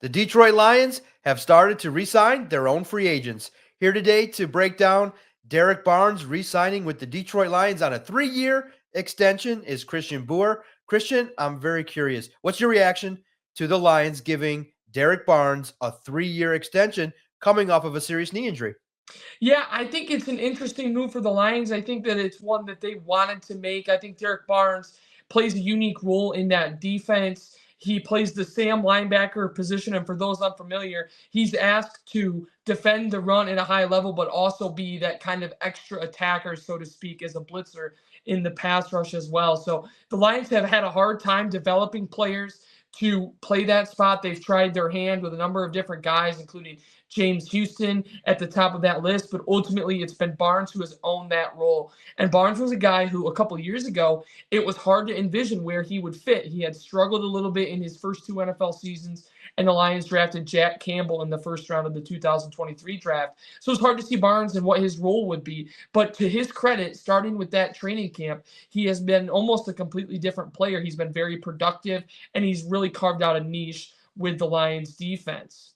The Detroit Lions have started to re-sign their own free agents. Here today to break down Derrick Barnes re-signing with the Detroit Lions on a 3-year extension is Christian Boer. Christian, I'm very curious. What's your reaction to the Lions giving Derrick Barnes a 3-year extension coming off of a serious knee injury? Yeah, I think it's an interesting move for the Lions. I think that it's one that they wanted to make. I think Derrick Barnes plays a unique role in that defense. He plays the Sam linebacker position, and for those unfamiliar, he's asked to defend the run at a high level, but also be that kind of extra attacker, so to speak, as a blitzer in the pass rush as well. So the Lions have had a hard time developing players to play that spot. They've tried their hand with a number of different guys, including James Houston at the top of that list, but ultimately it's been Barnes who has owned that role. And Barnes was a guy who a couple of years ago, it was hard to envision where he would fit. He had struggled a little bit in his first two NFL seasons, and the Lions drafted Jack Campbell in the first round of the 2023 draft. So it's hard to see Barnes and what his role would be. But to his credit, starting with that training camp, he has been almost a completely different player. He's been very productive, and he's really carved out a niche with the Lions defense.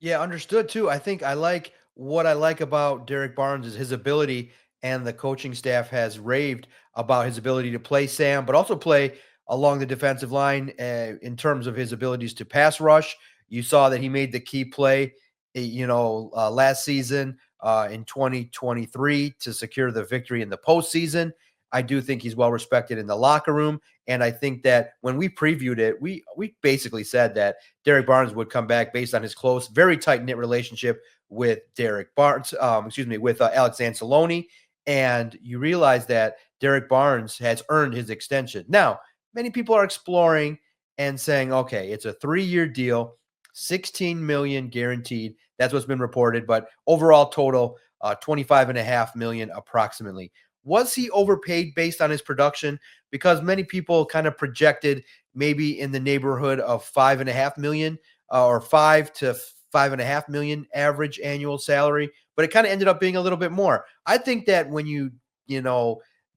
Yeah, understood too. I think I like what I like about Derek Barnes is his ability, and the coaching staff has raved about his ability to play Sam, but also play along the defensive line in terms of his abilities to pass rush. You saw that he made the key play, last season in 2023 to secure the victory in the postseason. I do think he's well respected in the locker room, and I think that when we previewed it, we basically said that Derrick Barnes would come back based on his close, very tight knit relationship with Derrick Barnes, with Alex Anzalone. And you realize that Derrick Barnes has earned his extension. Now, many people are exploring and saying, okay, it's a 3-year deal, 16 million guaranteed. That's what's been reported, but overall total, 25.5 million approximately. Was he overpaid based on his production? Because many people kind of projected maybe in the neighborhood of 5.5 million or 5 to 5.5 million average annual salary, but it kind of ended up being a little bit more. I think that when you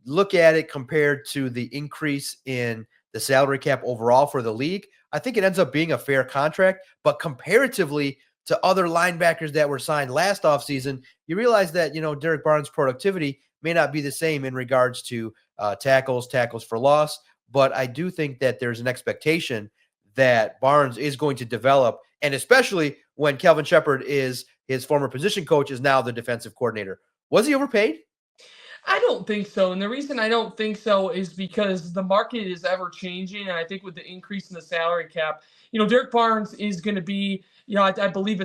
look at it compared to the increase in the salary cap overall for the league, I think it ends up being a fair contract. But comparatively to other linebackers that were signed last offseason, you realize that, Derrick Barnes' productivity may not be the same in regards to tackles for loss. But I do think that there's an expectation that Barnes is going to develop, and especially when Kelvin Shepard is his former position coach, is now the defensive coordinator. Was he overpaid? I don't think so. And the reason I don't think so is because the market is ever changing. And I think with the increase in the salary cap, Derek Barnes is going to be, I believe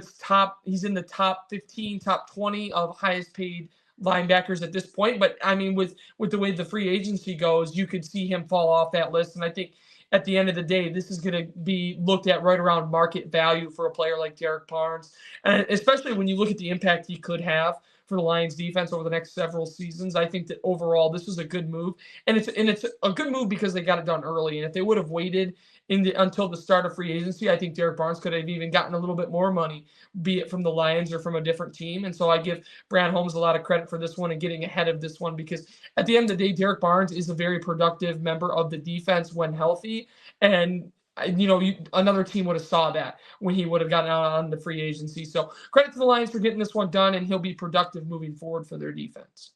he's in the top 15, top 20 of highest paid linebackers at this point. But I mean, with the way the free agency goes, you could see him fall off that list. And I think at the end of the day, this is going to be looked at right around market value for a player like Derek Barnes. And especially when you look at the impact he could have for the Lions defense over the next several seasons. I think that overall this was a good move, and it's a good move because they got it done early. And if they would have waited until the start of free agency, I think Derek Barnes could have even gotten a little bit more money, be it from the Lions or from a different team. And so I give Brad Holmes a lot of credit for this one and getting ahead of this one, because at the end of the day, Derek Barnes is a very productive member of the defense when healthy. And another team would have saw that when he would have gotten out on the free agency. So credit to the Lions for getting this one done, and he'll be productive moving forward for their defense.